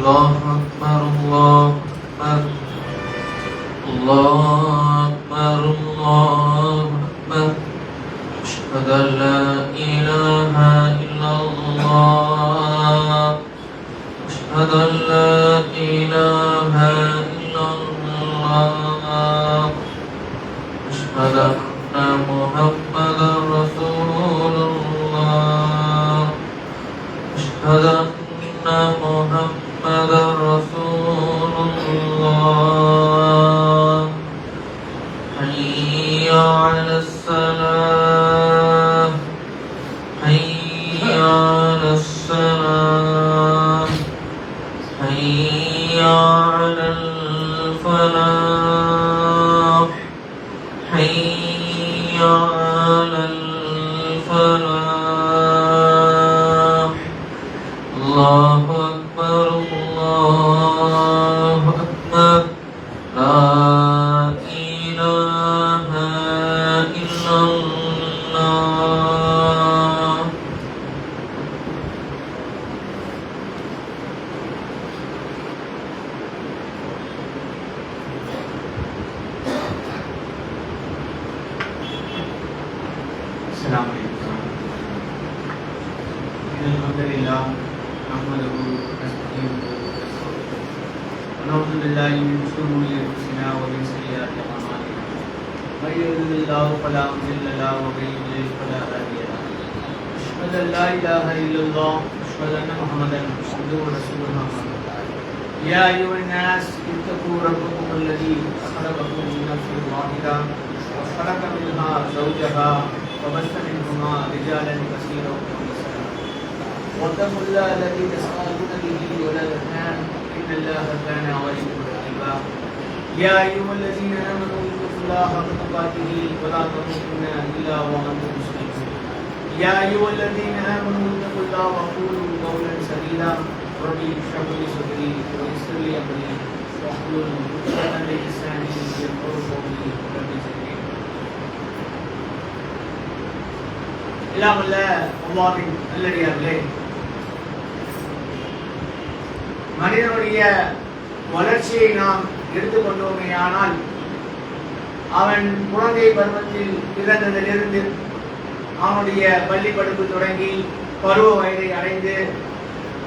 الله أكبر الله أكبر الله أكبر الله أكبر أشهد أن لا إله إلا الله أشهد أن لا إله إلا الله أشهد أن محمدا رسول الله أشهد أن محمدا رسول الله حي على الصلاة حي على الصلاة حي على الفلاح حي على الفلاح الله أكبر الله أكبر لا إله إلا الله السلام عليكم. إن الحمد لله نحمده ونستعينه ونستغفره ونعوذ بالله من شرور أنفسنا ومن سيئات أعمالنا. من يهده الله فلا مضل له ومن يضلل فلا هادي له. أشهد أن لا إله إلا الله وأشهد أن محمدا عبده ورسوله. يا أيها الناس اتقوا ربكم الذي خلقكم من نفس واحدة وخلق منها زوجها وبث منهما رجالا كثيرا ونساء واتقوا الله الذي تساءلون به والارحام ان الله كان عليكم رقيبا. يا ايها الذين امنوا اتقوا الله حق تقاته ولا تموتن الا وانتم مسلمون. يا ايها الذين امنوا اتقوا الله وقولوا قولا سديدا ربي اشرح لي صدري ويسر لي امري واحلل عقدة من لساني يفقهوا قولي ربي زدني. எல்லாம் அல்ல அல்லாஹ்வின் நல்லடியார்களே, மனிதனுடைய வளர்ச்சியை நாம் எடுத்துக்கொண்டோமேயானால் அவன் குழந்தை பருவத்தில் பிறந்ததிலிருந்து அவனுடைய பள்ளி படிப்பு தொடங்கி பருவ வயதை அடைந்து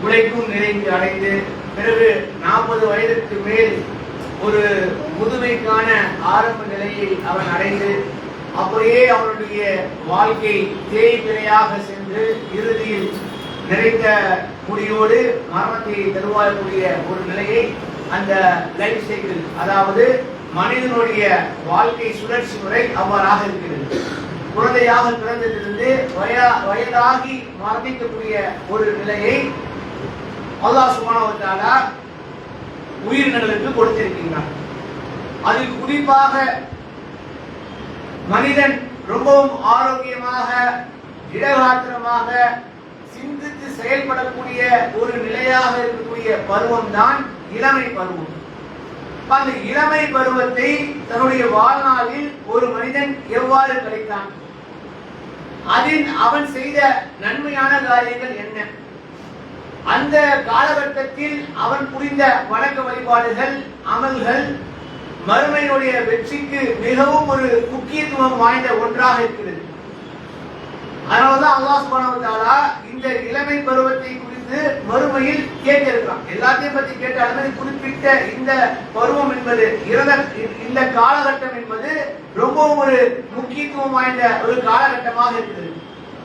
உழைக்கும் நிலைக்கு அடைந்து பிறகு 40 வயதுக்கு மேல் ஒரு முதுமைக்கான ஆரம்ப நிலையை அவன் அடைந்து அப்படியே அவனுடைய வாழ்க்கை தேய்பிழையாக சென்று இறுதியில் நிறைந்த முடியோடு மரணத்தை தருவாயக்கூடிய ஒரு நிலையை அந்த லைஃப் சைக்கிள், அதாவது மனிதனுடைய வாழ்க்கை சுழற்சி முறை அவ்வாறாக இருக்கிறது. குழந்தையாக பிறந்ததிலிருந்து வயதாகி மரணிக்கக்கூடிய ஒரு நிலையை அல்லாஹ் சுப்ஹானஹு வ தஆலா உயிரினங்களுக்கு கொடுத்திருக்கின்றான். அதில் குறிப்பாக மனிதன் ரொம்பவும் ஆரோக்கியமாக திடகாத்திரமாக சிந்தித்து செயல்படக்கூடிய ஒரு நிலையாக இருக்கக்கூடிய பருவம் தான் இளமை பருவம். அந்த இளமை பருவத்தை தன்னுடைய வாழ்நாளில் ஒரு மனிதன் எவ்வாறு கழித்தான், அதில் அவன் செய்த நன்மையான காரியங்கள் என்ன, அந்த காலகட்டத்தில் அவன் புரிந்த வணக்க வழிபாடுகள் அமல்கள் மறுமையினுடைய வெற்றிக்கு மிகவும் ஒரு முக்கியத்துவம் வாய்ந்த ஒன்றாக இருக்கிறது. அதனாலதான் அல்லாஹ் சுப்ஹானஹு வ தஆலா இந்த இளமை பருவத்தை குறித்து மறுமையில் கேட்டிருக்கிறான். எல்லாத்தையும் பற்றி கேட்டாலுமே குறிப்பிட்ட இந்த பருவம் என்பது இந்த காலகட்டம் என்பது ரொம்பவும் ஒரு முக்கியத்துவம் வாய்ந்த ஒரு காலகட்டமாக இருக்கிறது.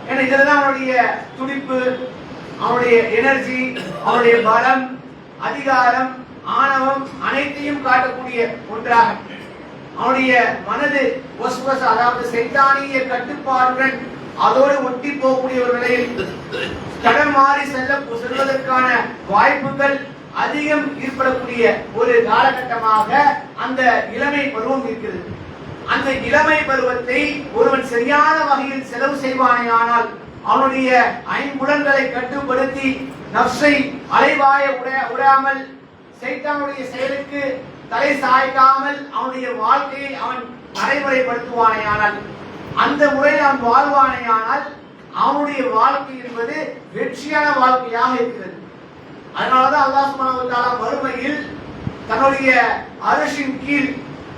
ஏன்னா இதுலதான் அவனுடைய துடிப்பு, அவனுடைய எனர்ஜி, அவனுடைய பலம், அதிகாரம், ஆணவம் அனைத்தையும் காட்டக்கூடிய ஒன்றாக அவனுடைய மனது வஸ்வஸ், அதாவது சைத்தானிய கட்டுப்பாடுடன் அதோடு ஒட்டி போகக்கூடிய ஒரு நிலையில் கடன் மாறி செல்வதற்கான வாய்ப்புகள் அதிகம் ஏற்படக்கூடிய ஒரு காலகட்டமாக அந்த இளமை பருவம் இருக்கிறது. அந்த இளமை பருவத்தை ஒருவன் சரியான வகையில் செலவு செய்வானேயானால் அவனுடைய ஐம்புலன்களை கட்டுப்படுத்தி நஃப்ஸை அலைவாய உடையாமல் சைத்தானுடைய செயலுக்கு தலை சாய்க்காமல் அவனுடைய வாழ்க்கையை அவன் நடைமுறைப்படுத்துவானேயானால், அந்த முறையில் அவன் வாழ்வானேயானால் அவனுடைய வாழ்க்கை என்பது வெற்றியான வாழ்க்கையாக இருக்கிறது. அதனாலதான் அல்லாஹ் சுப்ஹானஹு வ தஆலா மறுமையில் தன்னுடைய அரிஷின் கீழ்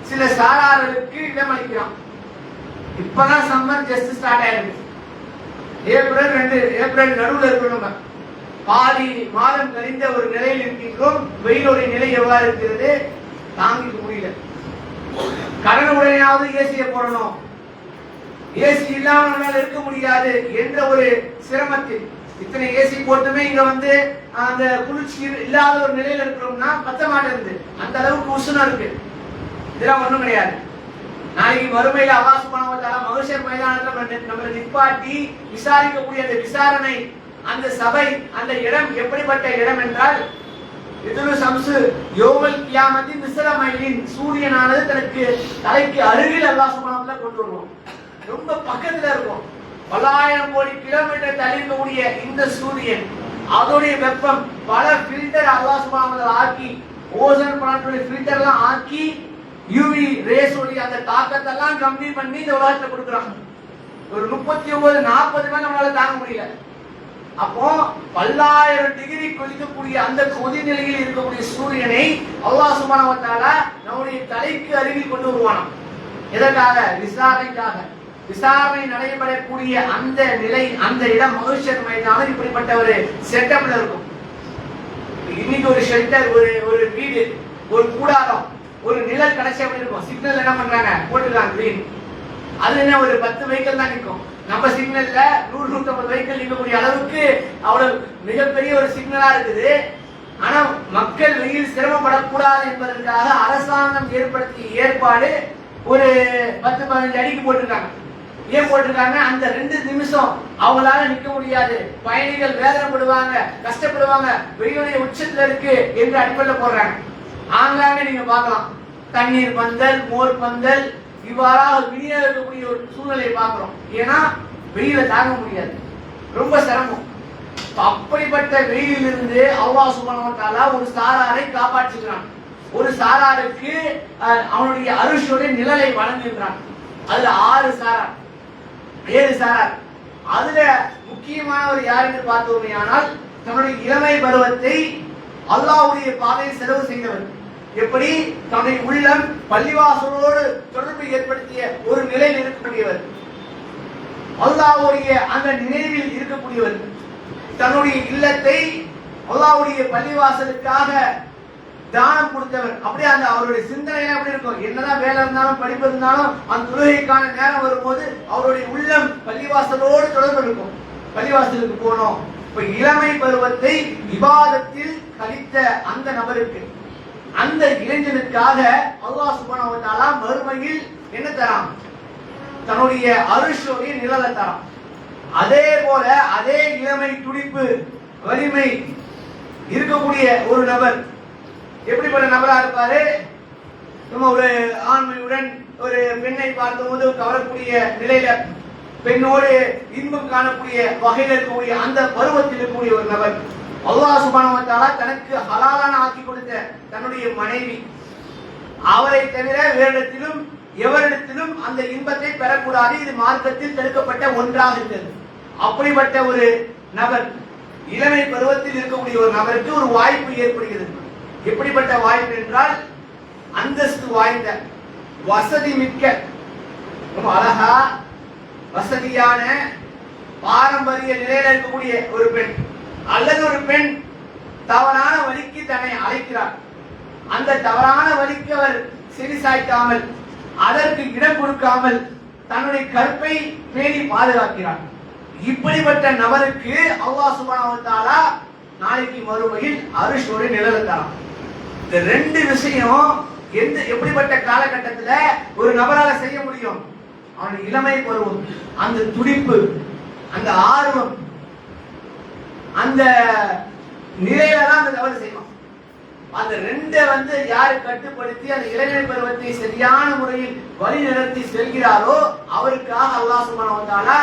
சில சாரார்களுக்கு இடமளிக்கிறான். இப்பதான் சம்மர் ஜஸ்ட் ஸ்டார்ட் ஆயிருக்கு. ஏப்ரல் நடுவில் இருக்கணும். பாதி மாதம் கழிந்த ஒரு நிலையில் இருக்கின்றோம். வெயிலுடைய நிலை எவ்வாறு இருக்கிறது? தாங்கிக்க முடியல. கடன் உடனேயாவது ஏசியை போடணும், ஏசி இல்லாமல் இருக்க முடியாது என்ற ஒரு சிரமத்தில் இத்தனை ஏசி போட்டுமே இங்க வந்து அந்த குளிர்ச்சி இல்லாத ஒரு நிலையில இருக்கிறோம்னா பத்த மாட்டேங்குது. அந்த அளவுக்கு உஷ்ணம் இருக்கு. இதெல்லாம் ஒண்ணும் கிடையாது. நாளைக்கு மறுமையில அல்லாஹ் சுப்ஹானஹு வ தஆலா மஹ்ஷர் மைதானத்துல நம்மளை நிப்பாட்டி விசாரிக்கக்கூடிய அந்த விசாரணை, அந்த சபை, அந்த இடம் எப்படிப்பட்ட இடம் என்றால் இதுரு சம்சு யோமல் கியாமத்தி மிஸ்ரமைலின், சூரியனானது தனக்கு தலைக்கு அருகில் அல்லாஹ் சுப்ஹானஹு வ தஆலா கொண்டு வருவோம். ரொம்ப பக்கத்துல இருக்கும். பல்லாயிரம் கோடி கிலோமீட்டர் தள்ளி இருக்கக்கூடிய இந்த சூரியன், அதோடைய வெப்பம் பல ஃபில்டர் அல்லாஹ் சுப்ஹானஹு வ தஆலா ஆக்கி, ஓசோன் படலத்துடைய ஃபில்டர் எல்லாம் ஆக்கி யூவி ரேஸ் உடைய அந்த தாக்கத்தை எல்லாம் கம்மி பண்ணி இந்த உலகத்தை கொடுக்குறாங்க. ஒரு 39-40 மேல நம்மளால தாங்க முடியல. அப்போ பல்லாயிரம் டிகிரி கொதிக்கக்கூடிய அந்த கொதி நிலையில் இருக்கக்கூடிய சூரியனை அல்லாஹ் சுப்ஹானஹு வ தஆலா நம்முடைய தலைக்கு அருகில் கொண்டு வருவானாம். எதற்காக? விசாரணைக்காக. விசாரணை நடைபெறக்கூடிய அந்த நிலை, அந்த இடம் மஹ்ஷர் மைதானம் இப்படிப்பட்ட ஒரு செட்டப்ல இருக்கும். இன்னைக்கு ஒரு ஷெல்டர், ஒரு வீடு, ஒரு கூடாரம், ஒரு நிழல் கிடைச்சி அப்படி இருக்கும். சிக்னல் என்ன பண்றாங்க? போட்டுருக்காங்க கிரீன். அது என்ன ஒரு 10 வெஹிக்கிள் தான் நிற்கும். நம்ம சிக்னல்ல 100-150 வெஹிக்கிள் நிற்கக்கூடிய அளவுக்கு அவ்வளவு மிகப்பெரிய ஒரு சிக்னலா இருக்குது. ஆனா மக்கள் வெயில் சிரமப்படக்கூடாது என்பதற்காக அரசாங்கம் ஏற்படுத்திய ஏற்பாடு ஒரு 10-15 அடிக்கு போட்டிருக்காங்க. ஏன் போட்டிருக்காங்க? அந்த 2 நிமிஷம் அவங்களால நிக்க முடியாது, பயணிகள் வேதனைப்படுவாங்க, கஷ்டப்படுவாங்க, வெயிலுடைய உச்சத்துல இருக்கு என்ற அடிப்படையில் போடுறாங்க. ஆங்காங்க நீங்க பார்க்கலாம் தண்ணீர் பந்தல், மோர் பந்தல் இவ்வாறாக விநியோகிக்கக்கூடிய ஒரு சூழ்நிலையை பார்க்கிறோம். ஏன்னா வெயில தாங்க முடியாது, ரொம்ப சிரமம். அப்படிப்பட்ட வெயிலிருந்து அல்லாஹ் சுப்ஹானஹு வ தஆலா ஒரு சாராரை காப்பாற்றுகிறான். ஒரு சாராருக்கு அவனுடைய அருஷோட நிழலை வழங்குகிறான். அதுல 6 சாரார், 7 சாரார். அதுல முக்கியமானவர் யாருன்னு பார்த்தோமேயானால் தன்னுடைய இளமை பருவத்தை அல்லாஹ்வுடைய பாதையில் செலவு செய்தவர். எப்படி? தன்னுடைய உள்ளம் பள்ளிவாசலோடு தொடர்பு ஏற்படுத்திய ஒரு நிலையில் இருக்கக்கூடியவர், அல்லாஹ்வுடைய அந்த நினைவில் இருக்கக்கூடியவர், தன்னுடைய இல்லத்தை அல்லாஹ்வுடைய பள்ளிவாசலுக்காக தானம் கொடுத்தவர். அப்படியே அந்த அவருடைய சிந்தனை எப்படி இருக்கும்? என்னதான் வேலை இருந்தாலும் படிப்பு இருந்தாலும் அந்த தொழுகைக்கான நேரம் வரும்போது அவருடைய உள்ளம் பள்ளிவாசலோடு தொடர்பு இருக்கும். பள்ளிவாசலுக்கு போனோம். இப்ப இளமை பருவத்தை விவாதத்தில் கழித்த அந்த நபருக்கு, அந்த இளைஞனுக்காக அல்லாஹ் சுப்ஹானஹு வ தஆலா மறுமையில் என்ன தரான்? தன்னுடைய அருஷோடைய நிழலை தரான். அதே போல அதே இளமை, துடிப்பு, வலிமை இருக்கக்கூடிய ஒரு நபர் எப்படிப்பட்ட நபரா இருப்பாரு? நம்ம ஒரு ஆண்மையுடன் ஒரு பெண்ணை பார்க்கும்போது கவரக்கூடிய நிலையில, பெண்ணோடு இன்பம் காணக்கூடிய வகையில் இருக்கக்கூடிய அந்த பருவத்தில் இருக்கக்கூடிய ஒரு நபர். அல்லாஹ் சுப்ஹானஹு வ தஆலா தனக்கு ஹலாலான ஆக்கி கொடுத்த தன்னுடைய மனைவி, அவரை தவிர வேறிடத்திலும் எவரிடத்திலும் அந்த இன்பத்தை பெறக்கூடாது. இது மார்க்கத்தில் தடுக்கப்பட்ட ஒன்றாக இருக்கிறது. அப்படிப்பட்ட ஒரு நபர், இளமை பருவத்தில் இருக்கக்கூடிய ஒரு நபருக்கு ஒரு வாய்ப்பு ஏற்படுகிறது. எப்படிப்பட்ட வாய்ப்பு என்றால், அந்தஸ்து வாய்ந்த, வசதி மிக்க, அழகா வசதியான பாரம்பரிய நிலையில இருக்கக்கூடிய ஒரு பெண், அல்லது ஒரு பெண் தவறான வழிக்கு தன்னை அழைக்கிறார். அந்த தவறான வழிக்கு அவர் செவிசாய்க்காமல், அதற்கு இடம் கொடுக்காமல் தன்னுடைய கற்பை பேணி பாதுகாக்கிறார். இப்படிப்பட்ட நபருக்கு அல்லாஹ் சுப்ஹானஹு வ தஆலா நாளைக்கு மறுமையில் அருஷோட நிழலை தரான். இந்த 2 விஷயம் எப்படிப்பட்ட காலகட்டத்துல ஒரு நபரால செய்ய முடியும்? அவனுடைய இளமை பருவம், அந்த துடிப்பு, அந்த ஆர்வம், அந்த நிலையில தான் அந்த தவறு செய்வான். அந்த 2 யாரு கட்டுப்படுத்தி அந்த இளமை பருவத்தை சரியான முறையில் வழி நடத்தி செல்கிறாரோ அவருக்காக அல்லாஹ் சுப்ஹானஹு வ தஆலா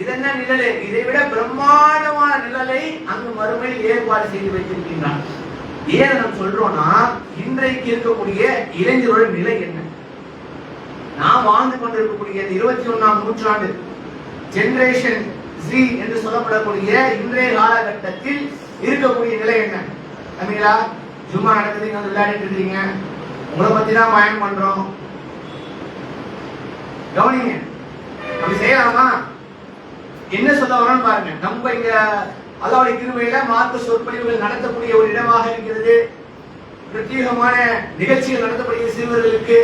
இதென்ன நிழலே, இதை விட பிரம்மாண்டமான நிழலை அங்கு மறுமையில் ஏற்பாடு செய்து வைத்திருக்கின்றான். ஏன் நம்ம சொல்றோம்னா, இன்றைக்கு இருக்கக்கூடிய இளைஞரோட நிலை என்ன? நாம் வாழ்ந்து கொண்டிருக்கக்கூடிய 21ஆம் நூற்றாண்டு ஜெனரேஷன் Z என்று சொல்லப்படக்கூடிய இன்றைய காலகட்டத்தில் இருக்கக்கூடிய நிலை என்ன? தம்பிங்களா, ஜும்மா நடக்குது, நீங்க வந்து விளையாடிட்டு இருக்கீங்க, உங்களை பத்தி தான் பயன் பண்றோம். கவனிங்க, அப்படி செய்யலாமா? என்ன சொல்ல வரோம்னு பாருங்க. நம்ம இங்க அல்லாஹ்வுடைய கிருபையில மார்க்க சொற்பொழிவுகள் நடத்தக்கூடிய ஒரு இடமாக இருக்கிறது. பிரத்யேகமான நிகழ்ச்சிகள் நடத்தப்படுகிறது சிறுவர்களுக்கு.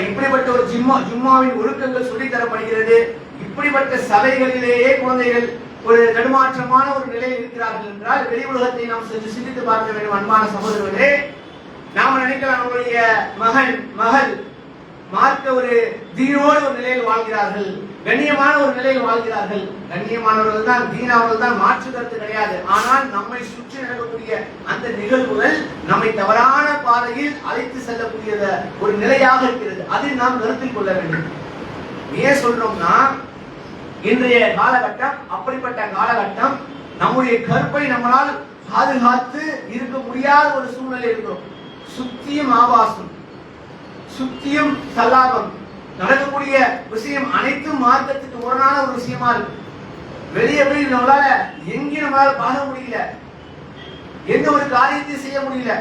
இப்படிப்பட்ட ஒரு ஜும்மாவின் ஒழுக்கங்கள் சொல்லித் தரப்படுகிறது. இப்படிப்பட்ட சபைகளிலேயே குழந்தைகள் ஒரு தடுமாற்றமான ஒரு நிலையில் இருக்கிறார்கள் என்றால் வெளி உலகத்தை நாம் சென்று சிந்தித்து பார்க்க வேண்டும். அன்பான சகோதரர்களே, நாம நினைக்கலாம் நம்முடைய மகள் மார்க்க ஒரு தீனோடு ஒரு நிலையில் வாழ்கிறார்கள், கண்ணியமான ஒரு நிலையில் வாழ்கிறார்கள். கண்ணியமானவர்கள் தான், தீனாவர்கள் தான், மாற்று கருத்து கிடையாது. ஆனால் நம்மை சுற்றி நடக்கக்கூடிய அந்த நிகழ்வுகள் நம்மை தவறான பாதையில் அழைத்து செல்லக்கூடிய ஒரு நிலையாக இருக்கிறது. அதை நாம் கருத்தில் கொள்ள வேண்டும். ஏன் சொல்றோம்னா, இன்றைய காலகட்டம் அப்படிப்பட்ட காலகட்டம். நம்முடைய கற்பை நம்மளால் பாதுகாத்து இருக்க முடியாத ஒரு சூழ்நிலை இருக்கிறோம். சுத்தியும் ஆபாசம், சுத்தியும் சல்லாபம், நடக்கக்கூடிய விஷயம் அனைத்தும் மார்க்கத்துக்கு முரணான ஒரு விஷயமா இருக்கு. வெளியே போய் நம்மளால எங்கேயும் நம்மளால பார்க்க முடியல, எந்த ஒரு காரியத்தை செய்ய முடியல.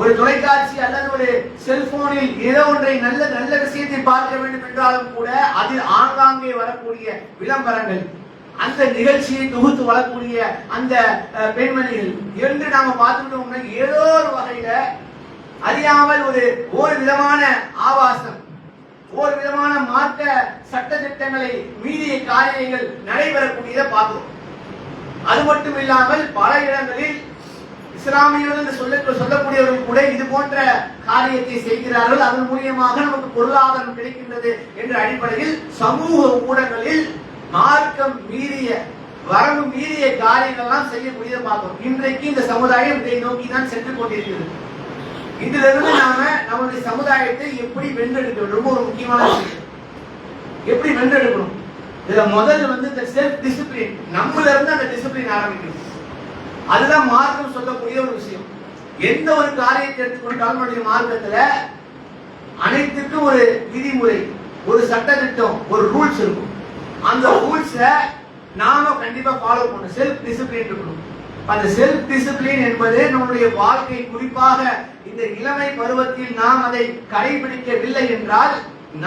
ஒரு தொலைக்காட்சி அல்லது ஒரு செல்போனில் ஏதோ ஒன்றை நல்ல நல்ல விஷயத்தை பார்க்க வேண்டும் என்றாலும் கூட அதில் ஆங்காங்கே வரக்கூடிய விளம்பரங்கள், அந்த நிகழ்ச்சியை தொகுத்து வரக்கூடிய அந்த பெண்மணிகள் என்று நாம பார்த்துட்டோம்னா ஏதோ ஒரு வகையில அறியாமல் ஒரு விதமான ஆபாசம், ஒரு விதமான மார்க்க சட்ட திட்டங்களை மீறிய காரியங்கள் நடைபெறக்கூடியதை பார்க்கிறோம். அது மட்டும் இல்லாமல் பல இடங்களில் இஸ்லாமியர்கள் என்று சொல்லக்கூடியவர்கள் கூட இது போன்ற காரியத்தை செய்கிறார்கள். அதன் மூலியமாக நமக்கு பொருளாதாரம் கிடைக்கின்றது என்ற அடிப்படையில் சமூக ஊடகங்களில் மார்க்கம் மீறிய, வரம்பு மீறிய காரியங்கள்லாம் செய்யக்கூடியதை பார்க்கிறோம். இன்றைக்கு இந்த சமுதாயம் இதை நோக்கி தான் சென்று கொண்டிருக்கிறது. இதுல இருந்து நாம நம்முடைய சமுதாயத்தை எப்படி வென்றெடுக்க வேண்டும், ரொம்ப ஒரு முக்கியமான விஷயம். எப்படி வென்றெடுக்கணும்? இதுல முதல்ல இந்த செல்ஃப் டிசிப்ளின், நம்மள இருந்து அந்த டிசிப்ளின் ஆரம்பிக்கணும். அதுதான் மார்க்கம் சொல்லக்கூடிய ஒரு விஷயம். எந்த ஒரு காரியத்தை எடுத்துக்கொண்டாலும் நம்முடைய மார்க்கத்துல அனைத்துக்கும் ஒரு விதிமுறை, ஒரு சட்டத்திட்டம், ஒரு ரூல்ஸ் இருக்கும். அந்த ரூல்ஸ நாம கண்டிப்பா ஃபாலோ பண்ணணும். செல்ஃப் டிசிப்ளின் இருக்கணும். அந்த செல்ஃப் டிசிப்ளின் என்பது நம்முடைய வாழ்க்கை, குறிப்பாக இந்த இளமை பருவத்தில் நாம் அதை கடைபிடிக்கவில்லை என்றால்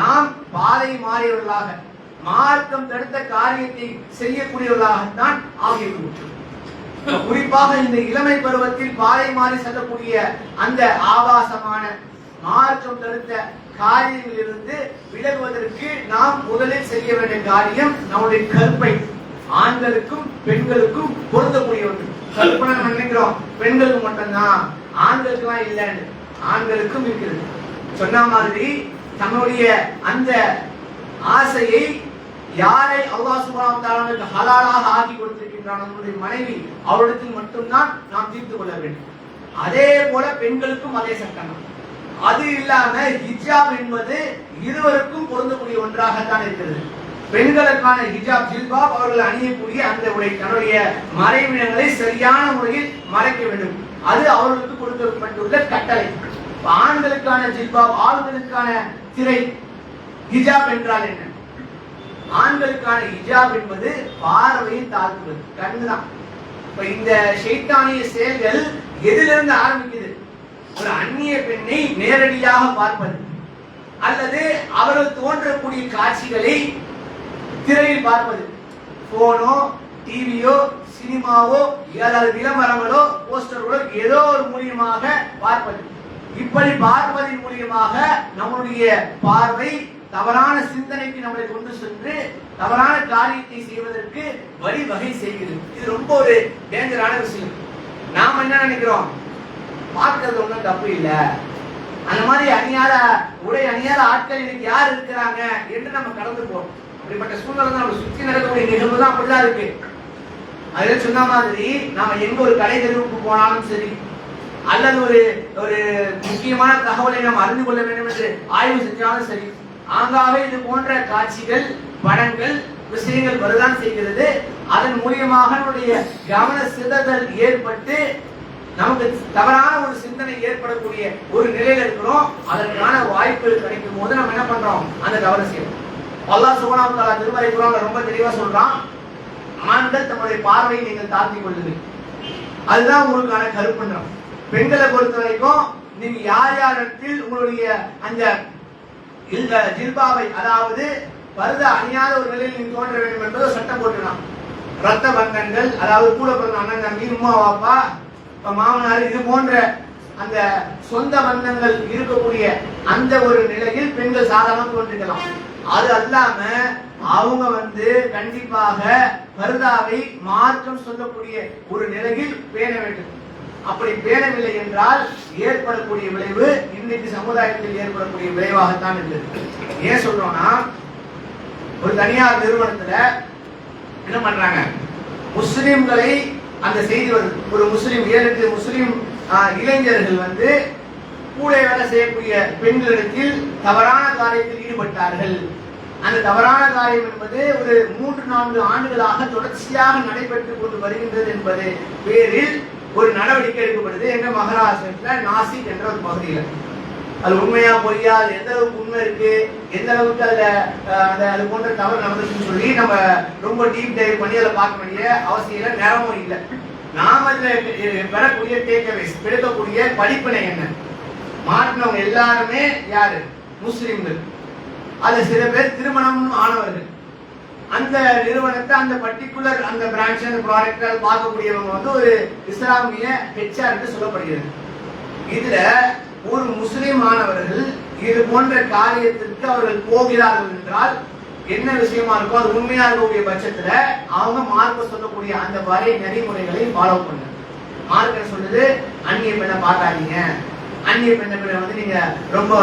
நாம் பாதை மாறியவர்களாக, மார்க்கம் தடுத்த காரியத்தை செய்யக்கூடியவர்களாகத்தான் ஆகிவிடும். குறிப்பாக இந்த இளமை பருவத்தில் பாதை மாறி செல்லக்கூடிய அந்த ஆபாசமான மார்க்கம் தடுத்த காரியங்களிலிருந்து விலகுவதற்கு நாம் முதலில் செய்ய வேண்டிய காரியம் நம்முடைய கற்பை ஆண்களுக்கும் பெண்களுக்கும் பொருந்தக்கூடிய ஒன்று. கற்பனை நினைக்கிறோம் பெண்களுக்கு மட்டும்தான், ஆண்களுக்கு எல்லாம் இல்லைன்னு. ஆண்களுக்கும் இருக்கிறது. சொன்ன மாதிரி தன்னுடைய அந்த ஆசையை யாரை அல்லாஹ் சுப்ஹானஹு வ தஆலா ஹலாலாக ஆக்கி கொடுத்திருக்கின்றான் நம்முடைய மனைவி, அவரிடத்தில் மட்டும்தான் நாம் தீர்த்து கொள்ள வேண்டும். அதே போல பெண்களுக்கும் அதே சட்டம். அது இல்லாம ஹிஜாப் என்பது இருவருக்கும் பொருந்தக்கூடிய ஒன்றாகத்தான் இருக்கிறது. பெண்களுக்கான ஹிஜாப், ஜில்பாப், அவர்கள் அணியக்கூடிய அந்த உடை, தன்னுடைய மறைவிடங்களை சரியான முறையில் மறைக்க வேண்டும். அது அவர்களுக்கு கொடுக்கப்பட்டுள்ள கட்டளை. ஆண்களுக்கான ஜில்பாப், ஆண்களுக்கான திரை, ஹிஜாப் என்றால் என்ன? ஆண்களுக்கான ஹிஜாப் என்பது பார்வையை தாக்குவது, கண்ணுதான். இப்ப இந்த ஷைத்தானிய செயல்கள் எதிலிருந்து ஆரம்பிக்குது? ஒரு அந்நிய பெண்ணை நேரடியாக பார்ப்பது, அல்லது அவர்கள் தோன்றக்கூடிய காட்சிகளை திரையில் பார்ப்பது, போனோ, டிவியோ, சினிமாவோ, ஏதாவது விளம்பரங்களோ, போஸ்டர்களோ ஏதோ ஒரு மூலியமாக பார்ப்பது. இப்படி பார்ப்பதன் மூலியமாக நம்முடைய பார்வை தவறான சிந்தனைக்கு நம்மளை கொண்டு சென்று தவறான காரியத்தை செய்வதற்கு வழிவகை செய்கிறது. இது ரொம்ப ஒரு டேஞ்சரான விஷயம். நாம என்ன நினைக்கிறோம்? பார்க்கறது ஒன்றும் தப்பு இல்லை, அந்த மாதிரி அணியாத உடை அணியாத ஆட்கள் இன்னைக்கு யார் இருக்கிறாங்க என்று நம்ம கடந்து போறோம். அப்படிப்பட்ட சூழ்நிலை தான் நம்ம சுற்றி நடக்கக்கூடிய நிகழ்வு தான் அப்படிதான் இருக்கு. அதுல சொன்ன மாதிரி நாம எங்க ஒரு கடை தெருவுக்கு போனாலும் சரி, அல்லது ஒரு முக்கியமான தகவலை நாம் அறிந்து கொள்ள வேண்டும் என்று ஆய்வு செஞ்சாலும் சரி, ஆங்காவே இது போன்ற காட்சிகள், படங்கள், விஷயங்கள் வருதான் செய்கிறது. அதன் மூலியமாக நம்முடைய கவன சிதறல் ஏற்பட்டு நமக்கு தவறான ஒரு சிந்தனை ஏற்படக்கூடிய ஒரு நிலையில இருக்கிறோம். அதற்கான வாய்ப்புகள் கிடைக்கும் போது நம்ம என்ன பண்றோம்? அந்த தவறு செய்யணும். அல்லாஹ் சுப்ஹானஹு வ தஆலா திருமறை குர்ஆன்ல ரொம்ப தெளிவா சொல்றான், ஆண்கள் தம்முடைய பார்வையை நீங்கள் தாழ்த்திக் கொள்ளுங்கள். அதுதான் உங்களுக்கான கருப்பண்ணம். பெண்களை பொறுத்த வரைக்கும் நீங்க யார் யாரிடத்தில் உங்களுடைய அந்த ஜில்பாவை, அதாவது பர்தா அணியாத ஒரு நிலையில் நீங்க தோன்ற வேண்டும் என்பதை சட்டம் போட்டுக்கலாம். ரத்த பந்தங்கள், அதாவது கூட பிறந்த அண்ணன் தம்பி, உமா பாப்பா, மாமனார், இது போன்ற அந்த சொந்த பந்தங்கள் இருக்கக்கூடிய அந்த ஒரு நிலையில் பெண்கள் சாதாரண தோன்றிக்கலாம். அது அல்லாம அவங்க கண்டிப்பாக பர்தாவை மாற்றம் சொல்லக்கூடிய ஒரு நிலையில் பேண வேண்டும். அப்படி பேணவில்லை என்றால் ஏற்படக்கூடிய விளைவு இன்னைக்கு சமுதாயத்தில் ஏற்படக்கூடிய விளைவாகத்தான் இருக்கு. ஏன் சொல்றோம்னா, ஒரு தனியார் நிறுவனத்துல என்ன பண்றாங்க, முஸ்லிம்களை அந்த செய்தி வருது, ஒரு முஸ்லிம் 7-8 முஸ்லிம் இளைஞர்கள் கூடை வேலை செய்யக்கூடிய பெண்களிடத்தில் தவறான காரியத்தில் ஈடுபட்டார்கள். அந்த தவறான காரியம் என்பது ஒரு 3-4 ஆண்டுகளாக தொடர்ச்சியாக நடைபெற்றுக் கொண்டு வருகின்றது என்பது பேரில் ஒரு நடவடிக்கை எடுக்கப்படுது. எங்க மகாராஷ்டிரத்தில் நாசிக் என்ற ஒரு பகுதியில். அது உண்மையா பொய்யா, அது எந்த அளவுக்கு உண்மை இருக்கு, எந்த அளவுக்கு அது போன்ற தவறு நடந்துச்சுன்னு சொல்லி நம்ம ரொம்ப டீப் டைவ் பண்ணி அதை பார்க்க வேண்டிய அவசியம் நேரமும் இல்லை. நாம பெறக்கூடிய டேக்அவேஸ், எடுக்கக்கூடிய படிப்பினை என்ன, மாற்றினவங்க எல்லாருமே யாரு, முஸ்லிம்கள். அது சில பேர் திருமணம் ஆனவர்கள். அந்த நிறுவனத்தை, அந்த பர்டிகுலர் அந்த பிரான்ச், அந்த ப்ராடக்ட் பார்க்கக்கூடியவங்க ஒரு இஸ்லாமிய ஹெச்ஆர் என்று சொல்லப்படுகிறது. இதுல ஒரு முஸ்லிம் ஆனவர்கள் இது போன்ற காரியத்திற்கு அவர்கள் போகிறார்கள் என்றால் என்ன விஷயமா இருக்கும், அது உண்மையா இருக்கக்கூடிய பட்சத்துல அவங்க மார்க்க சொல்லக்கூடிய அந்த வரை நெறிமுறைகளை ஃபாலோ பண்ணு. மார்க்க சொல்லுது, அந்நிய பெண்ணை பார்க்காதீங்க, அந்நிய பெண்ணை நீங்க ரொம்ப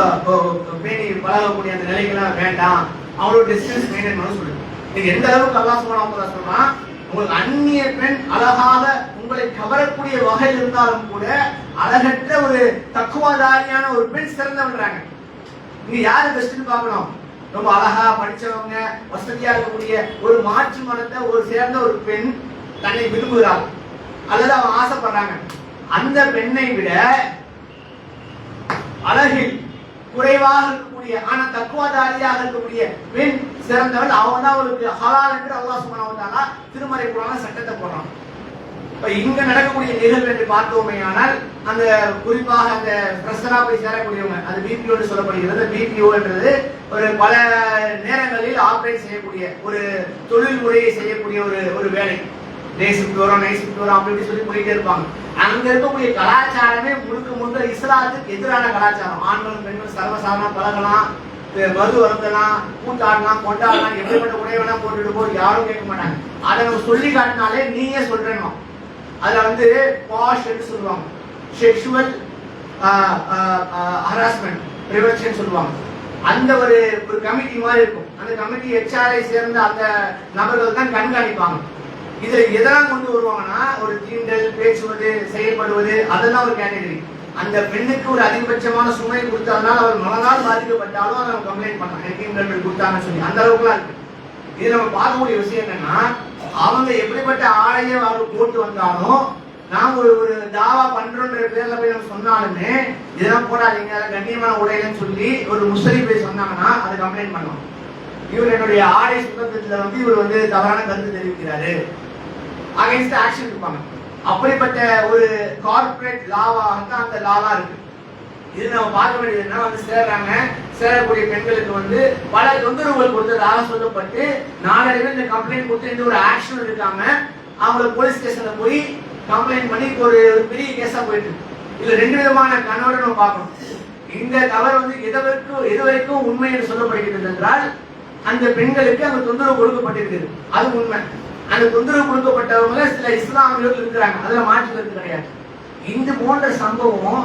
பேணி பழகக்கூடிய அந்த நிலைகள்லாம் வேண்டாம், அவங்களோட டிஸ்டன்ஸ் மெயின்டைன் பண்ண சொல்லுது. நீங்க எந்த அளவுக்கு அல்லாஹ் சுப்ஹானஹு வ தஆலா சொல்றா, உங்களுக்கு அந்நிய பெண் அழகாக உங்களை கவரக்கூடிய வகையில் இருந்தாலும் கூட அழகற்ற ஒரு தக்குவாதாரியான ஒரு பெண் சிறந்தவன்றாங்க. நீங்க யாரு பெஸ்ட்னு பார்க்கணும், ரொம்ப அழகா படிச்சவங்க, வசதியா இருக்கக்கூடிய ஒரு மாற்று மனத்தை ஒரு சேர்ந்த ஒரு பெண் தன்னை விரும்புகிறாள் அல்லது அவன் ஆசைப்படுறாங்க. அந்த பெண்ணை விட அழகில் குறைவாக இருக்கக்கூடிய ஆனா தக்குவாதாரியாக இருக்கக்கூடிய பெண் சிறந்தவள், அவன் தான் அவளுக்கு ஹலால் என்று அல்லாஹ் சுப்ஹானஹு வ தஆலா திருமறை குர்ஆன்ல சட்டத்தை போடுறான். இப்ப இங்க நடக்கக்கூடிய நிகழ்வு என்று பார்த்தோமேயானால், அந்த குறிப்பாக அந்த பிரசரா போய் சேரக்கூடியவங்க, அது பிபிஓ என்று சொல்லப்படுகிறது. பிபிஓ என்றது ஒரு பல நேரங்களில் ஆபரேட் செய்யக்கூடிய ஒரு தொழில் முறையை செய்யக்கூடிய ஒரு வேலை. டே ஷிஃப்ட் வரும், நைட் ஷிஃப்ட் வரும், அப்படி சொல்லி போயிட்டே இருப்பாங்க. அங்க இருக்கக்கூடிய கலாச்சாரமே முழுக்க இஸ்லாத்துக்கு எதிரான கலாச்சாரம். ஆண்களும் பெண்களும் சர்வசாதாரண பழகலாம், மது வருந்தலாம், கூத்தாடலாம், கொண்டாடலாம், எப்படிப்பட்ட உடைய வேணா போட்டுட்டு போய் யாரும் கேட்க மாட்டாங்க. அதை நம்ம சொல்லி காட்டினாலே நீயே சொல்றேன். அதுல பாஷ் என்று சொல்லுவாங்க, செக்ஷுவல் ஹராஸ்மெண்ட் பிரிவென்ஷன் சொல்லுவாங்க. அந்த ஒரு கமிட்டி மாதிரி இருக்கும். அந்த கமிட்டி ஹெச்ஆர்ஐ சேர்ந்த அந்த நபர்கள் தான் கண்காணிப்பாங்க. இதுல எதெல்லாம் கொண்டு வருவாங்கன்னா, ஒரு தீண்டல், பேச்சுவது, செயல்படுவது, அதெல்லாம் ஒரு கேட்டகரி. அந்த பெண்ணுக்கு ஒரு அதிகபட்சமான சுமை கொடுத்ததுனால அவர் மனதால் பாதிக்கப்பட்டாலும் அதை நம்ம கம்ப்ளைண்ட் பண்ணலாம், தீண்டல் கொடுத்தாங்கன்னு சொல்லி. அந்த அளவுக்குலாம் இருக்கு. இது நம்ம பார்க்கக்கூடிய விஷயம் என்னன்னா, அவங்க எப்படிப்பட்ட ஆடையை அவர் போட்டு வந்தாலும், நாம் ஒரு தாவா பண்றோன்ற பேர்ல போய் நம்ம சொன்னாலுமே இதெல்லாம் போடாதீங்க, கண்ணியமான உடையிலன்னு சொல்லி ஒரு முஸ்லிம் போய் சொன்னாங்கன்னா அதை கம்ப்ளைண்ட் பண்ணலாம். இவர் என்னுடைய ஆடை சுத்தத்துல இவர் தவறான கருத்து தெரிவிக்கிறாரு, அகைன்ஸ்ட் ஆக்ஷன் இருப்பாங்க. அப்படிப்பட்ட ஒரு கார்பரேட் லாவாகத்தான் அந்த லாவா இருக்கு. இது நம்ம பார்க்க வேண்டியதுன்னா, சேரக்கூடிய பெண்களுக்கு பல தொந்தரவுகள் கொடுத்ததாக சொல்லப்பட்டு நாளடைவில் இந்த கம்ப்ளைண்ட் கொடுத்து எந்த ஒரு ஆக்ஷன் எடுக்காம அவங்கள போலீஸ் ஸ்டேஷன்ல போய் கம்ப்ளைண்ட் பண்ணி ஒரு பெரிய கேஸா போயிட்டு. இதுல 2 விதமான கண்ணோட நம்ம பார்க்கணும். இந்த தவறு எது வரைக்கும் உண்மை என்று சொல்லப்படுகிறது என்றால், அந்த பெண்களுக்கு அந்த தொந்தரவு கொடுக்கப்பட்டிருக்கிறது, அது உண்மை. அந்த தொந்தரவு கொடுக்கப்பட்டவங்க சில இஸ்லாமியர்கள் இருக்கிறாங்க, அதுல மாற்று கிடையாது. இந்த போன்ற சம்பவம்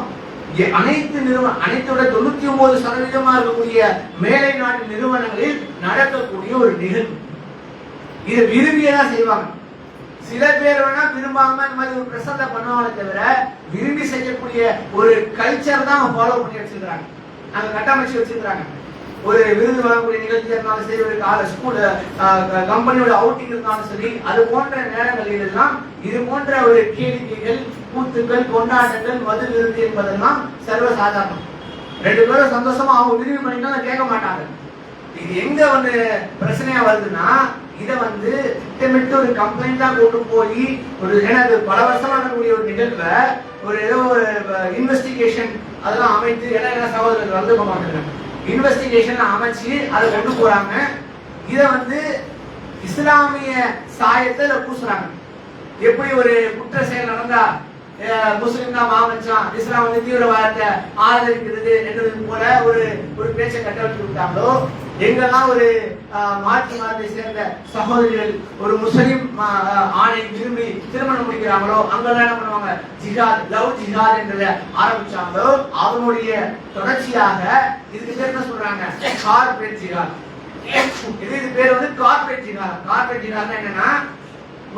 அனைத்து 99% இருக்கக்கூடிய மேலை நாட்டு நிறுவனங்களில் நடக்கக்கூடிய ஒரு நிகழ்வு. இதை விரும்பியதான் செய்வாங்க. சில பேர் வேணா விரும்பாம இந்த மாதிரி ஒரு பிரசன்ட பண்ணுவாங்களே தவிர, விரும்பி செய்யக்கூடிய ஒரு கல்ச்சர் தான் ஃபாலோ பண்ணி வச்சிருக்காங்க, அங்க கட்டமைச்சு வச்சிருக்காங்க. ஒரு விருது வழங்கக்கூடிய நிகழ்ச்சி இருந்தாலும் சரி, ஒரு ஸ்கூல் கம்பெனியோட அவுட்டிங் இருந்தாலும் சரி, அது போன்ற நேரங்களில் எல்லாம் இது போன்ற ஒரு கேளிக்கைகள், கூத்துக்கள், கொண்டாட்டங்கள், மது விருந்து என்பதெல்லாம் சர்வசாதாரணம். 2 பேரும் சந்தோஷமா அவங்க விரும்பி பண்ணிட்டு கேட்க மாட்டாங்க. இது எங்க வந்து பிரச்சனையா வருதுன்னா, இதை வந்து திட்டமிட்டு ஒரு கம்ப்ளைண்டா கொண்டு போய் ஒரு ஏன்னா பல வருஷமா இருக்கக்கூடிய ஒரு நிகழ்வை ஒரு ஏதோ ஒரு இன்வெஸ்டிகேஷன் அதெல்லாம் அமைத்து என்ன சகோதரர்கள் வந்து மாட்டாங்க இன்வெஸ்டிகேஷன் அமைச்சு அதை கொண்டு போறாங்க. இதை வந்து இஸ்லாமிய சாயத்தை பூசுறாங்க. எப்படி ஒரு குற்ற செயல் நடந்தா முஸ்லிம் தான் மாமச்சான், இஸ்லாம் வந்து தீவிரவாதத்தை ஆதரிக்கிறது என்பது போல ஒரு பேச்சை கட்டவிட்டு விட்டாங்களோ, எங்கெல்லாம் ஒரு மாற்று மதத்தை சேர்ந்த சகோதரிகள் ஒரு முஸ்லிம் ஆணை விரும்பி திருமணம் முடிக்கிறாங்களோ அங்கெல்லாம் என்ன பண்ணுவாங்க, ஜிஹாத் லவ் ஜிஹாத் என்றதை ஆரம்பிச்சாங்களோ அவனுடைய தொடர்ச்சியாக இதுக்கு பேர் என்ன சொல்றாங்க, கார்பரேட் ஜிஹாத். இது பேர் வந்து கார்பரேட் ஜிஹாத். கார்பரேட் ஜிஹாத்னா என்னன்னா,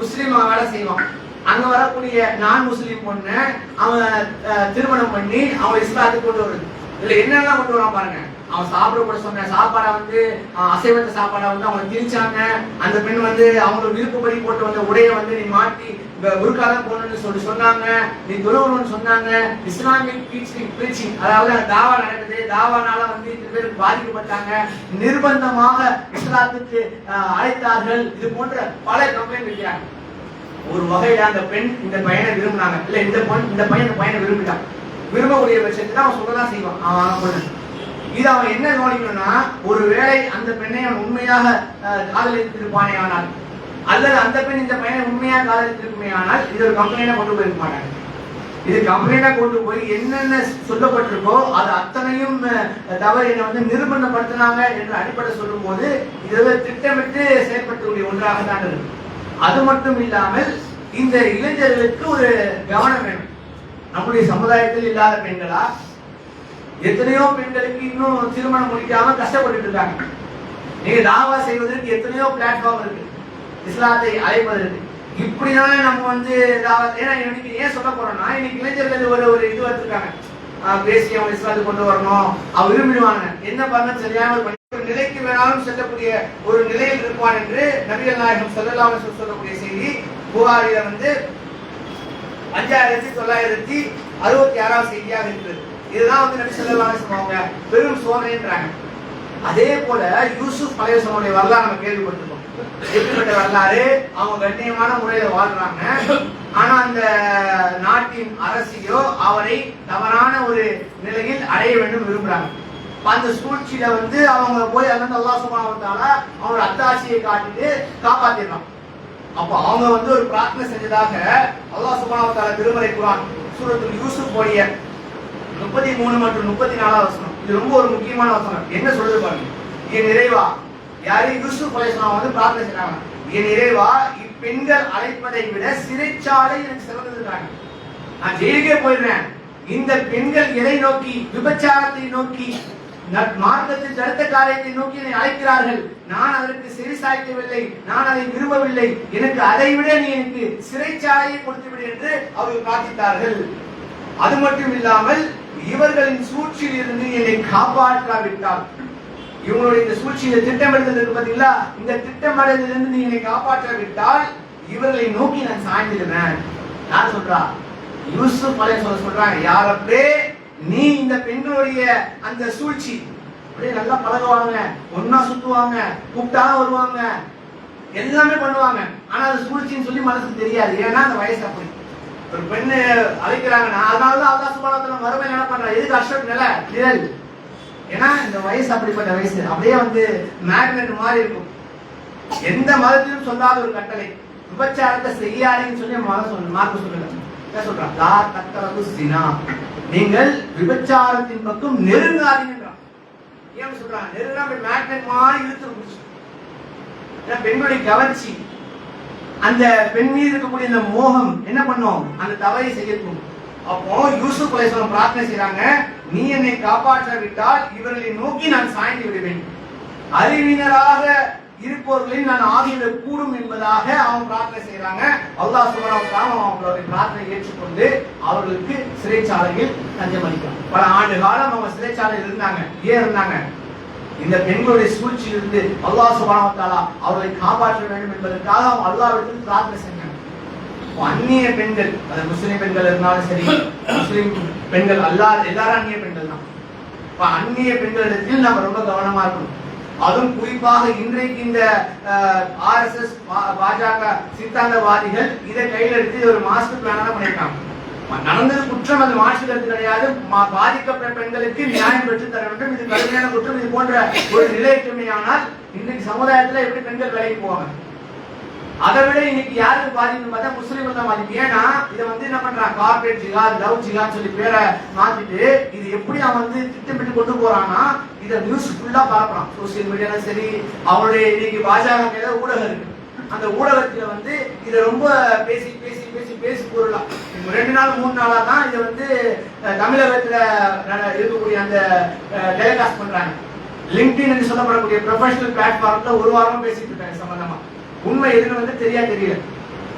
முஸ்லிம் வேலை செய்வான், அங்க வரக்கூடிய நான் முஸ்லீம் பொண்ணு அவன் திருமணம் பண்ணி அவன் இஸ்லாத்துக்கு கொண்டு வருது. இதுல என்னெல்லாம் கொண்டு வரான் பாருங்க. அவன் சாப்பிட கூட சொன்ன சாப்பாடை வந்து அசைவத்த சாப்பாடை வந்து அவங்க திரிச்சாங்க. அந்த பெண் வந்து அவங்க விருப்பப்படி போட்டு வந்த உடைய வந்து நீ மாட்டி குருக்காதான் போகணும்னு சொன்னாங்க, நீ தொழுவணும்னு சொன்னாங்க. இஸ்லாமிக் பிரீச்சிங், அதாவது தாவா நடக்குது, தாவானால வந்து இத்தனை பேருக்கு பாதிக்கப்பட்டாங்க, நிர்பந்தமாக இஸ்லாத்துக்கு அழைத்தார்கள். இது போன்ற பல கம்ப்ளைண்ட் வைக்கிறாங்க. ஒரு வகையில அந்த பெண் இந்த பையனை விரும்பினாங்க, இல்ல இந்த பையன் இந்த பையனை விரும்பிட்டான். விரும்பக்கூடிய பட்சத்துல அவன் சொல்லதான் செய்வான் அவன் பொண்ணு. இது அவன் என்ன கவனிக்கணும்னா, ஒருவேளை அந்த பெண்ணை அவன் உண்மையாக காதலித்திருப்பானே ஆனால், அல்லது அந்த பெண் இந்த பையனை உண்மையாக காதலித்திருக்குமே ஆனால், இது ஒரு கம்பெனியா கொண்டு போயிருக்க மாட்டாங்க. இது கம்பெனியா கொண்டு போய் என்னென்ன சொல்லப்பட்டிருக்கோ அது அத்தனையும் தவறு என்னை வந்து நிர்பந்தப்படுத்தினாங்க என்ற அடிப்படை சொல்லும் போது இது திட்டமிட்டு செயல்படுத்தக்கூடிய ஒன்றாக தான் இருக்கு. அது மட்டும் இல்லாமல் இந்த இளைஞர்களுக்கு ஒரு கவனம் வேணும். நம்முடைய சமுதாயத்தில் இல்லாத பெண்களா எத்தனையோ பெண்களுக்கு இன்னும் திருமணம் முடிக்காம கஷ்டப்பட்டு இருக்காங்க. நீங்க தாவா செய்வதற்கு எத்தனையோ பிளாட்ஃபார்ம் இருக்கு, இஸ்லாத்தை அழைப்பதற்கு. இப்படிதான் நம்ம வந்து ஏன்னா இன்னைக்கு ஏன் சொல்ல போறோம்னா, இன்னைக்கு இளைஞர்கள் ஒரு இது வச்சிருக்காங்க, பேசி அவங்க இஸ்லாத்துக்கு கொண்டு வரணும், அவங்க விரும்பிடுவாங்க. என்ன பண்ண சரியான நிலைக்கு வேணாலும் செல்லக்கூடிய ஒரு நிலையில் இருப்பான் என்று நபிகள் நாயகம் ஸல்லல்லாஹு அலைஹி வஸல்லம் சொல்லக்கூடிய செய்தி புகாரில வந்து 5966 செய்தியாக இருக்கிறது. இதுதான் வந்து நபி ஸல்லல்லாஹு அலைஹி வஸல்லம் அவங்க பெரும் சோதனைன்றாங்க. அதே போல யூசுப் அலைஹிஸ்ஸலாமுடைய வரலாறு நம்ம கேள்விப்பட்டிருக்கோம். எப்படிப்பட்ட வரலாறு, அவங்க கண்ணியமான முறையில வாழ்றாங்க. ஆனா அந்த நாட்டின் அரசியோ அவரை தவறான ஒரு நிலையில் அடைய வேண்டும் விரும்புறாங்க. அந்த சூழ்ச்சியில வந்து அவங்க போய் அல்லாஹ் சுப்ஹானஹு வ தஆலா அவங்க அத்தாட்சியை காட்டிட்டு காப்பாத்திடலாம். அப்ப அவங்க வந்து ஒரு பிரார்த்தனை செஞ்சதாக அல்லாஹ் சுப்ஹானஹு வ தஆலா திருமறை குர்ஆன் சூரத்துல் யூசுப் உடைய 33 மற்றும் 34 வசனம், இது ரொம்ப ஒரு முக்கியமான வசனம். என்ன சொல்றது பாருங்க. என் இறைவா, யாரு யூசுப் அலைஹிஸ்ஸலாம் வந்து பிரார்த்தனை செய்றாங்க, என் இறைவா இப்பெண்கள் அழைப்பதை விட சிறைச்சாலை எனக்கு சிறந்ததுன்றாங்க. நான் ஜெயிலுக்கே போயிடுறேன், இந்த பெண்கள் எதை நோக்கி, விபச்சாரத்தை நோக்கி, மார்க்கத்தில் தடுத்த காரியத்தை நோக்கி என்னை அழைக்கிறார்கள், நான் அதற்கு செவி சாய்க்கவில்லை, நான் அதை விரும்பவில்லை, எனக்கு அதை விட நீ எனக்கு சிறைச்சாலையை கொடுத்து விடு என்று அவர்கள் பிரார்த்தித்தார்கள். அது மட்டும் இல்லாமல் இவர்களின் சூழ்ச்சியில் இருந்து என்னை காப்பாற்றாவிட்டால், இவங்களுடைய இந்த சூழ்ச்சியை திட்டமிடுதல் இருக்கு பாத்தீங்களா, இந்த திட்டமிடுதலிருந்து நீ என்னை காப்பாற்றாவிட்டால் இவர்களை நோக்கி நான் சாய்ந்திருந்தேன். யார் சொல்றா? யூசுப் அலைஹிஸ்ஸலாம் சொல்றாங்க, யாரப்பே நீ இந்த பெண்களுடைய அந்த சூழ்ச்சி அப்படியே நல்லா பழகுவாங்க, ஒன்னா சுத்துவாங்க, கூப்பிட்டா வருவாங்க, எல்லாமே பண்ணுவாங்க. ஆனா அது சூழ்ச்சின்னு சொல்லி மனசுக்கு தெரியாது. ஏன்னா அந்த வயசு அப்படி. ஒரு பெண்ணு அழைக்கிறாங்கன்னா அதனாலதான் அல்லாஹ் சுப்ஹானஹு வ தஆலா மறுமை என்ன பண்றா, எதுக்கு அஷ்ரப் நிழல், ஏன்னா இந்த வயசு அப்படிப்பட்ட வயசு. அப்படியே வந்து மேக்னெட் மாதிரி இருக்கும். எந்த மதத்திலும் சொல்லாத ஒரு கட்டளை, விபச்சாரத்தை செய்யாதீங்கன்னு சொல்லி மார்க்க சொல்லுங்க. என்ன சொல்றான்? லா தக்ரபு ஸினா, நீங்கள் விபச்சாரத்தின் பக்கம் நெருங்காதீங்கன்றான். ஏன் சொல்றான்? நெருங்கா மேக்னெட் மாதிரி இழுத்து முடிச்சு. ஏன்னா பெண்களுடைய கவர்ச்சி, அந்த பெண் மீது இருக்கக்கூடிய இந்த மோகம் என்ன பண்ணும், அந்த தவறை செய்யக்கும். அப்போ யூசுப் அலைஹிஸ்ஸலாம் பிரார்த்தனை செய்றாங்க, நீ என்னை காப்பாற்றாவிட்டால் இவர்களை நோக்கி நான் சாய்ந்து விடுவேன், அறிவினராக இருப்பவர்களில் நான் ஆகிவிடக் கூடும் என்பதாக அவங்க பிரார்த்தனை செய்யறாங்க. அல்லாஹ் சுப்ஹானஹு வ தஆலா அவங்களுடைய பிரார்த்தனை ஏற்றுக்கொண்டு அவர்களுக்கு சிறைச்சாலையில் தஞ்சம் அளிக்கிறார். பல ஆண்டு காலம் அவங்க சிறைச்சாலையில் இருந்தாங்க. ஏன் இருந்தாங்க? இந்த பெண்களுடைய சூழ்ச்சியிலிருந்து அல்லாஹ் சுப்ஹானஹு வ தஆலா அவர்களை காப்பாற்ற வேண்டும் என்பதற்காக அவங்க அல்லாஹ்விடத்தில் பிரார்த்தனை செஞ்சாங்க. அந்நிய பெண்கள், அது முஸ்லிம் பெண்கள் இருந்தாலும் சரி, முஸ்லிம் பெண்கள் அல்லாத எல்லாரும் அந்நிய பெண்கள் தான். அந்நிய பெண்களிடத்தில் நம்ம ரொம்ப கவனமா இருக்கணும். அதுவும் குறிப்பாக இன்றைக்கு இந்த RSS பாஜக சித்தாந்தவாதிகள் இதை கையில் எடுத்து ஒரு மாஸ்டர் பிளான பண்ணியிருக்காங்க. நடந்தது குற்றம், அது மாற்று கருத்து கிடையாது. பாதிக்கப்பட்ட பெண்களுக்கு நியாயம் பெற்று தர வேண்டும். இது கடுமையான குற்றம். இது போன்ற ஒரு நிலைக்குமையானால் இன்னைக்கு சமுதாயத்துல எப்படி பெண்கள் வேலைக்கு போவாங்க? அதை விட இன்னைக்கு யாருக்கு பாதிப்பு பார்த்தா முஸ்லீம்கள் தான் பாதிப்பு. ஏன்னா இதை என்ன பண்றான், கார்பரேட் ஜிகாத், லவ் ஜிகாத் சொல்லி பேரை மாத்திட்டு இது எப்படி அவன் திட்டமிட்டு கொண்டு போறான்னா, இதை நியூஸ் ஃபுல்லா பார்க்கலாம். சோசியல் மீடியால சரி, அவருடைய இன்னைக்கு பாஜக கையில ஊடகம் இருக்கு. அந்த ஊடகத்துல இதை ரொம்ப பேசி பேசி பேசி பேசி பொருளாம் 2 நாள் 3 நாளா தான் இதை தமிழகத்துல இருக்கக்கூடிய அந்த டெலிகாஸ்ட் பண்றாங்க. லிங்க்டின் என்று சொல்லப்படக்கூடிய ப்ரொஃபஷனல் பிளாட்ஃபார்ம்ல ஒரு வாரமா பேசிட்டு இருக்காங்க சம்பந்தமா. உண்மை எதுன்னு தெரியல.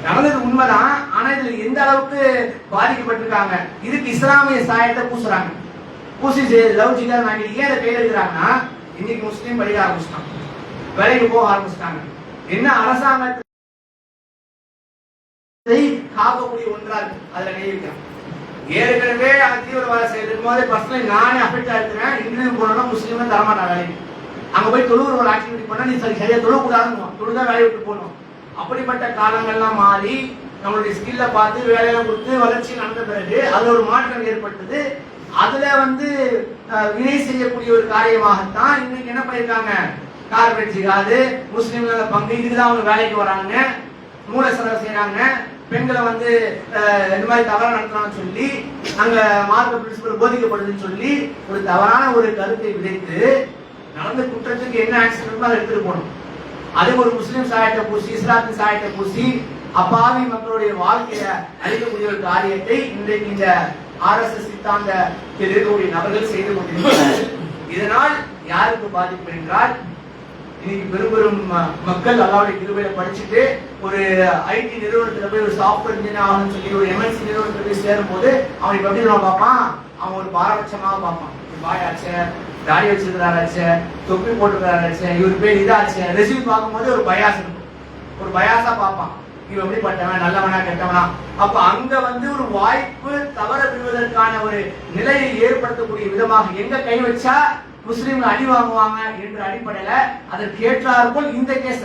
நடந்தது உண்மைதான். ஆனா இதுல எந்த அளவுக்கு பாதிக்கப்பட்டிருக்காங்க, இதுக்கு இஸ்லாமிய சாயத்தை பூசுறாங்க. பூசி லவ் ஜிகாத் வாங்கி ஏன் அதை கையில் எடுக்கிறாங்கன்னா, இன்னைக்கு முஸ்லீம் படிக்க ஆரம்பிச்சிட்டாங்க, வேலைக்கு போக ஆரம்பிச்சிட்டாங்க. என்ன அரசாங்கத்தை காக்கக்கூடிய ஒன்றா இருக்கு, அதுல கை வைக்கிறாங்க. ஏற்கனவே தீவிரவாத செயல் இருக்கும்போது பர்சனலி நானே அஃபெக்ட் ஆயிருக்கிறேன். இன்டர்வியூ போனோம்னா முஸ்லீம் தரமாட்டாங்க வேலைக்கு. அங்க போய் தொழுகிற ஒரு ஆக்டிவிட்டி பண்ணா நீ சரியா தொழக்கூடாதுன்னு, தொழுதான் வேலையை விட்டு போகணும். அப்படிப்பட்ட காலங்கள்லாம் மாறி நம்மளுடைய ஸ்கில்ல பார்த்து வேலையெல்லாம் கொடுத்து வளர்ச்சி நடந்த பிறகு அதுல ஒரு மாற்றம் ஏற்பட்டது. அதுல வினை செய்யக்கூடிய ஒரு காரியமாகத்தான் இன்னைக்கு என்ன பண்ணிருக்காங்க, கார்பரேட் ஜிகாது, முஸ்லீம்கள பங்கு, இதுதான் அவங்க வேலைக்கு வராங்க, மூல செலவு செய்யறாங்க, பெண்களை இந்த மாதிரி தவறா நடத்துறான்னு சொல்லி அங்க மார்க்க பிரின்சிபல் போதிக்கப்படுதுன்னு சொல்லி ஒரு தவறான ஒரு கருத்தை விதைத்து நடந்த குற்றத்துக்கு என்ன ஆக்சிடென்ட் அதை எடுத்துட்டு போகணும். அது ஒரு முஸ்லீம் சாயத்தை பூசி, இஸ்லாத்தின் சாயத்தை பூசி அப்பாவி மக்களுடைய வாழ்க்கைய அழிக்கக்கூடிய ஒரு காரியத்தை இன்றைக்கு இந்த RSS சித்தாந்தத்தில் இருக்கக்கூடிய நபர்கள் செய்து கொண்டிருக்கிறார்கள். இதனால் யாருக்கு பாதிப்பு என்றால், இன்னைக்கு பெரும் பெரும் மக்கள் அல்லாவுடைய கிருபையில படிச்சுட்டு ஒரு IT நிறுவனத்துல போய் ஒரு சாஃப்ட்வேர் இன்ஜினியர் ஆகணும்னு சொல்லி ஒரு MNC நிறுவனத்துல போய் சேரும் போது அவன் இப்ப எப்படி பார்ப்பான், அவன் ஒரு பாரபட்சமாக பார்ப்பான். வாயாச்ச, தாடி வச்சிருக்கிறாராச்ச, தொப்பி போட்டுக்கிறாராச்ச, இவர் பேர் இதாச்ச, ரெசியூம் பார்க்கும்போது ஒரு பயாஸ் இருக்கும், ஒரு பயாசா பார்ப்பான். இவன் எப்படிப்பட்டவன், நல்லவனா கெட்டவனா. அப்ப அங்க ஒரு வாய்ப்பு தவற விடுவதற்கான ஒரு நிலையை ஏற்படுத்தக்கூடிய விதமாக எங்க கை வச்சா முஸ்லீம்கள் அடி வாங்குவாங்க என்ற அடிப்படையில அதற்கு ஏற்றாற்போல் இந்த கேஸ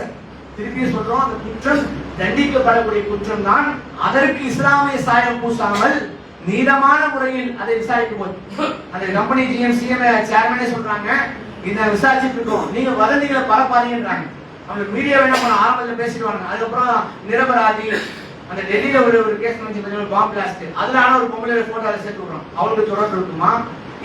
திருப்பி சொல்றோம். அந்த குற்றம் தண்டிக்கப்படக்கூடிய குற்றம் தான். அதற்கு இஸ்லாமிய சாயம் பூசாமல் நீளமான முறையில் அதை விசாரிக்கும் போது அந்த கம்பெனி GM சேர்மனே சொல்றாங்க, இதை விசாரிச்சுட்டு இருக்கோம், நீங்க வதந்திகளை பரப்பாதீங்கன்றாங்க. அவங்க மீடியா என்ன பண்ண ஆரம்பத்தில் பேசிடுவாங்க. அதுக்கப்புறம் நிரபராதி அந்த டெல்லியில ஒரு கேஸ் வந்து பாம்பு பிளாஸ்ட், அதுல ஆன ஒரு பொம்பளை போட்டோ அதை சேர்த்து விடுறோம். அவங்களுக்கு தொடர்பு இருக்குமா,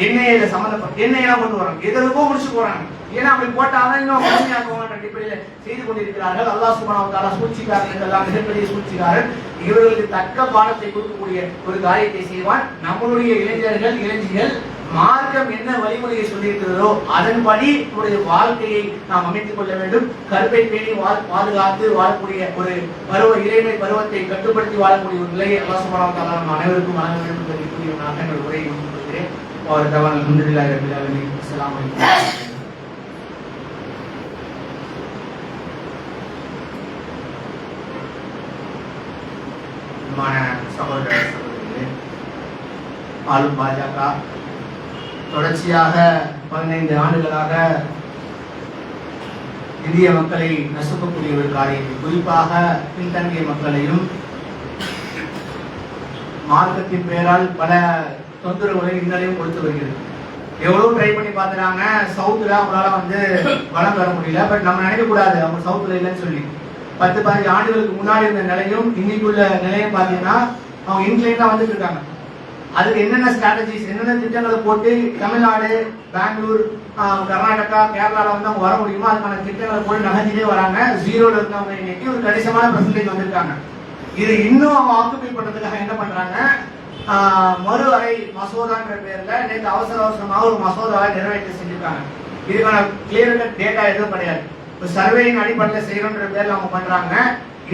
எண்ணெயில சம்பந்தப்பட்ட எண்ணெயெல்லாம் கொண்டு வராங்க, எதற்கோ முடிச்சு போறாங்க. ஏன்னா அப்படி போட்டாதான் இன்னும் கடுமையாக்குவாங்க அடிப்படையில செய்து கொண்டிருக்கிறார்கள். அல்லாஹ் சுப்ஹானஹு வ தஆலா சூழ்ச்சிக்காரன் என்றெல்லாம் மிகப்பெரிய சூழ்ச்சிக்காரன். இவர்களுக்கு தக்க பாடத்தை கொடுக்கக்கூடிய ஒரு காரியத்தை செய்வான். நம்மளுடைய இளைஞர்கள் இளைஞர்கள் மார்க்கம் என்ன வழிமுறையை சொல்லியிருக்கிறதோ அதன்படி நம்முடைய வாழ்க்கையை நாம் அமைத்துக் கொள்ள வேண்டும். கருப்பை பேணி பாதுகாத்து வாழக்கூடிய ஒரு இளைமை பருவத்தை கட்டுப்படுத்தி வாழக்கூடிய ஒரு நிலையை அல்லாஹ் சுப்ஹானஹு வ தஆலா நம் அனைவருக்கும் வழங்க வேண்டும் என்று கூறிய நான் உரையை முடிக்கிறேன். அல்ஹம்துலில்லாஹி ரப்பில் ஆலமீன். அஸ்ஸலாமு அலைக்கும். சகோதர சகோதரிகளே, ஆளும் பாஜக தொடர்ச்சியாக 15 ஆண்டுகளாக இந்திய மக்களை நசுக்கக்கூடிய ஒரு காரியத்தை, குறிப்பாக பின்தங்கிய மக்களையும் மார்க்கத்தின் பெயரால் பல தொந்தரவுகளை இன்னலையும் கொடுத்து வருகிறது. எவ்வளவு ட்ரை பண்ணி பாத்துறாங்க. சவுத்துல அவங்களால வளம் பெற முடியல. பட் நம்ம நினைக்க கூடாது அவங்க சவுத்துல இல்லைன்னு சொல்லி. 10-15 ஆண்டுகளுக்கு முன்னாடி இருந்த நிலையும் இன்னைக்குள்ள நிலையும் பாத்தீங்கன்னா அவங்க இன்க்ளைனா வந்துட்டு இருக்காங்க. அதுக்கு என்னென்ன ஸ்ட்ராட்டஜிஸ், என்னென்ன திட்டங்களை போட்டு தமிழ்நாடு, பெங்களூர், கர்நாடகா, கேரளால அவங்க வர முடியுமோ அதுக்கான திட்டங்களை போட்டு நகர்த்திட்டே வராங்க. ஜீரோல இருந்தவங்க இன்னைக்கு ஒரு கணிசமான பெர்சன்டேஜ் வந்திருக்காங்க. இது இன்னும் அவங்க ஆக்குபை பண்றதுக்காக என்ன பண்றாங்க, மறு அறை மசோதான்ற பேர்ல நேற்று அவசரமாக ஒரு மசோதாவை நிறைவேற்ற செஞ்சிருக்காங்க. இதுக்கான கிளியர் கட் டேட்டா எதுவும் கிடையாது. சர்வேயின் அடிப்படையில் செய்யணுன்ற பேர்ல அவங்க பண்றாங்க.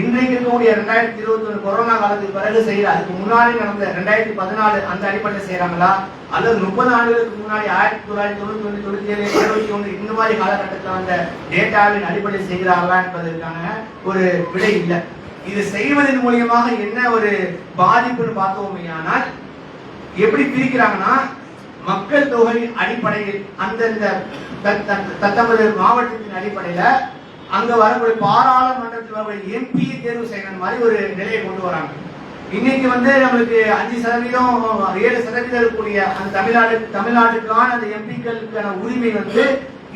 இன்றைக்கு இருக்கக்கூடிய 2021 கொரோனா காலத்துக்கு பிறகு செய்யற, அதுக்கு முன்னாடி நடந்த 2014 அந்த அடிப்படையில் செய்யறாங்களா, அல்லது 30 ஆண்டுகளுக்கு முன்னாடி 1991, 97, 71 இந்த மாதிரி காலகட்டத்தில் வந்த டேட்டாவின் அடிப்படையில் செய்கிறார்களா என்பதற்கான ஒரு விடை இல்லை. இது செய்வதன் மூலியமாக என்ன ஒரு பாதிப்புன்னு பார்த்தோமையானால், எப்படி பிரிக்கிறாங்கன்னா மக்கள் தொகை அடிப்படையில் அந்தந்த தத்தமது மாவட்டத்தின் அடிப்படையில அங்க வரக்கூடிய பாராளுமன்றத்தில் வரக்கூடிய எம்பியை தேர்வு செய்யற மாதிரி ஒரு நிலையை கொண்டு வராங்க. இன்னைக்கு நம்மளுக்கு 5%, 7% இருக்கக்கூடிய அந்த தமிழ்நாட்டுக்கான அந்த எம்பிக்களுக்கான உரிமை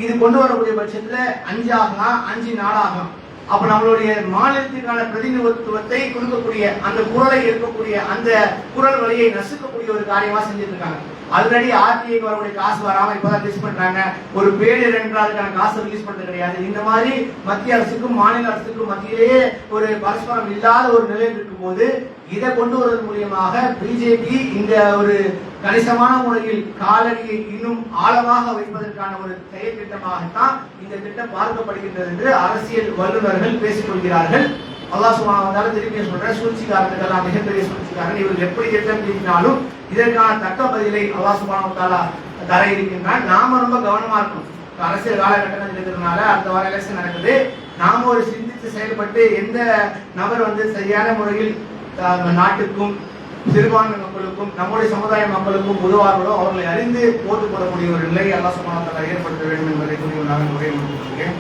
இது கொண்டு வரக்கூடிய பட்சத்துல 5 ஆகலாம், 5 நாளாகும். அப்ப நம்மளுடைய மாநிலத்திற்கான பிரதிநிதித்துவத்தை கொடுக்கக்கூடிய அந்த குரலை இருக்கக்கூடிய அந்த குரல் வழியை நசுக்கக்கூடிய ஒரு காரியமா செஞ்சுட்டு இருக்காங்க. ஆல்ரெடி ஆர்டிஐக்கு வரக்கூடிய காசு வராம இப்பதான் ரிலீஸ் பண்றாங்க. ஒரு பேரிடர் என்றால் அதுக்கான காசு ரிலீஸ் பண்றது கிடையாது. இந்த மாதிரி மத்திய அரசுக்கும் மாநில அரசுக்கும் மத்தியிலேயே ஒரு பரஸ்பரம் இல்லாத ஒரு நிலையில் இருக்கும் போது இதை கொண்டு வருவதன் மூலியமாக பிஜேபி இந்த ஒரு கணிசமான முறையில் காலடியை இன்னும் ஆழமாக வைப்பதற்கான ஒரு செயல் திட்டமாகத்தான் இந்த திட்டம் பார்க்கப்படுகின்றது என்று அரசியல் வல்லுநர்கள் பேசிக் கொள்கிறார்கள். அல்லாஹ் சுப்ஹானஹு வ தஆலா திருப்பி சொல்ற சூழ்ச்சிக்காரர்கள் மிகப்பெரிய சூழ்ச்சிக்காரன். இவர்கள் எப்படி திட்டம் தீட்டினாலும் இதற்கான தக்க பதிலை அல்லாஹ் சுப்ஹானஹு வ தஆலா தர இருக்கின்றான். நாம ரொம்ப கவனமா இருக்கணும். அரசியல் காலகட்டத்தில் இருக்கிறதுனால அடுத்த வார எலெக்ஷன் நடக்குது. நாம ஒரு சிந்தித்து செயல்பட்டு எந்த நபர் சரியான முறையில் நாட்டுக்கும் சிறுபான்மை மக்களுக்கும் நம்முடைய சமுதாய மக்களுக்கும் உதவார்களோ அவர்களை அறிந்து போட்டு போடக்கூடிய ஒரு நிலையை அல்லாஹ் சுப்ஹானஹு வ தஆலா ஏற்படுத்த வேண்டும் என்பதை கூறி நான் உரையை முடித்துக் கொள்கிறேன்.